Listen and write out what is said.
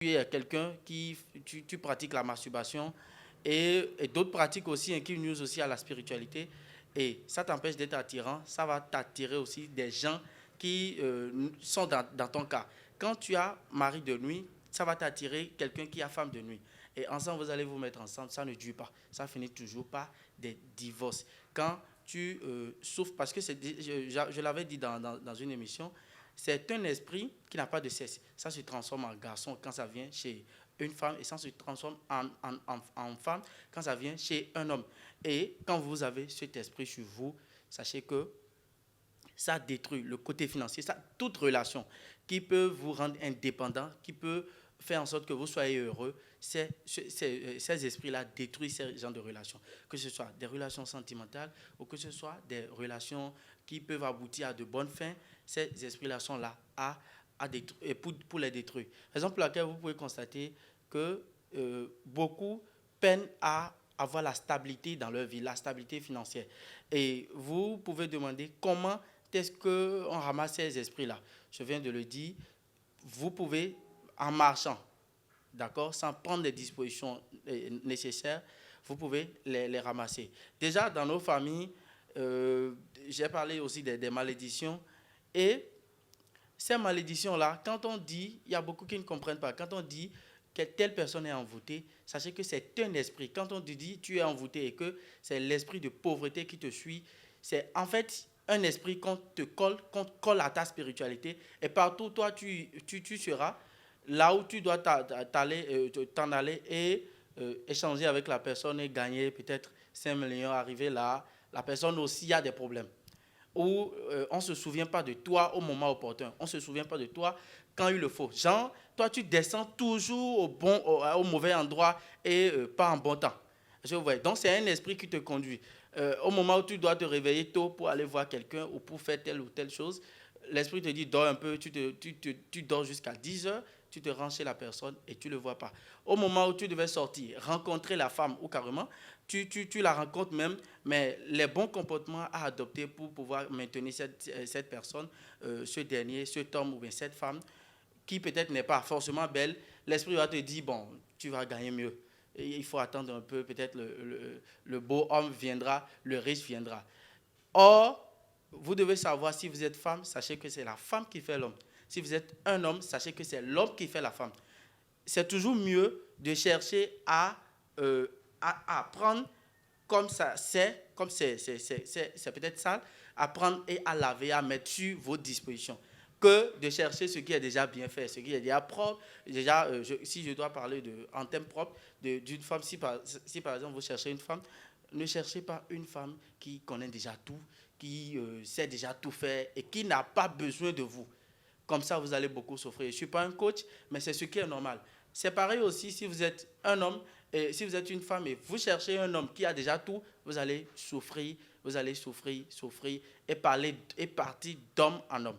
tu es quelqu'un qui tu pratiques la masturbation et d'autres pratiques aussi qui nuisent aussi à la spiritualité et ça t'empêche d'être attirant, ça va t'attirer aussi des gens qui sont dans ton cas. Quand tu as mari de nuit, ça va t'attirer quelqu'un qui a femme de nuit. Et ensemble, vous allez vous mettre ensemble, ça ne dure pas. Ça finit toujours par des divorces. Quand tu souffres, parce que je l'avais dit dans une émission, c'est un esprit qui n'a pas de cesse. Ça se transforme en garçon quand ça vient chez une femme et ça se transforme en femme quand ça vient chez un homme. Et quand vous avez cet esprit sur vous, sachez que ça détruit le côté financier, ça, toute relation qui peut vous rendre indépendant, qui peut faire en sorte que vous soyez heureux, ces esprits-là détruisent ces genres de relations. Que ce soit des relations sentimentales ou que ce soit des relations qui peuvent aboutir à de bonnes fins, ces esprits-là sont là pour les détruire. Raison pour laquelle vous pouvez constater que beaucoup peinent à avoir la stabilité dans leur vie, la stabilité financière. Et vous pouvez demander comment est-ce qu'on ramasse ces esprits-là. Je viens de le dire, vous pouvez, en marchant, d'accord, sans prendre les dispositions nécessaires, vous pouvez les ramasser. Déjà, dans nos familles, j'ai parlé aussi des malédictions. Et ces malédictions-là, quand on dit, il y a beaucoup qui ne comprennent pas, quand on dit que telle personne est envoûtée, sachez que c'est un esprit. Quand on te dit tu es envoûté et que c'est l'esprit de pauvreté qui te suit, c'est en fait un esprit qu'on qu'on colle à ta spiritualité. Et partout, toi, tu seras là où tu dois t'en aller et échanger avec la personne et gagner peut-être 5 millions, arriver là. La personne aussi a des problèmes où on ne se souvient pas de toi au moment opportun. On ne se souvient pas de toi quand il le faut. Genre, toi, tu descends toujours au mauvais endroit et pas en bon temps. Je vois. Donc, c'est un esprit qui te conduit. Au moment où tu dois te réveiller tôt pour aller voir quelqu'un ou pour faire telle ou telle chose, l'esprit te dit, dors un peu, tu dors jusqu'à 10 heures, tu te rends chez la personne et tu ne le vois pas. Au moment où tu devais sortir, rencontrer la femme ou carrément, tu la rencontres même, mais les bons comportements à adopter pour pouvoir maintenir cette personne, ce dernier, cet homme ou bien cette femme, qui peut-être n'est pas forcément belle, l'esprit va te dire, bon, tu vas gagner mieux. Et il faut attendre un peu, peut-être le beau homme viendra, le riche viendra. Or, vous devez savoir si vous êtes femme, sachez que c'est la femme qui fait l'homme. Si vous êtes un homme, sachez que c'est l'homme qui fait la femme. C'est toujours mieux de chercher à apprendre comme ça, comme c'est peut-être sale, à prendre et à laver, à mettre sur vos dispositions, que de chercher ce qui est déjà bien fait, ce qui est déjà propre. Déjà, si je dois parler en thème propre d'une femme, si par exemple vous cherchez une femme, ne cherchez pas une femme qui connaît déjà tout, qui sait déjà tout faire et qui n'a pas besoin de vous. Comme ça, vous allez beaucoup souffrir. Je ne suis pas un coach, mais c'est ce qui est normal. C'est pareil aussi si vous êtes un homme et si vous êtes une femme et vous cherchez un homme qui a déjà tout, vous allez souffrir et partir d'homme en homme.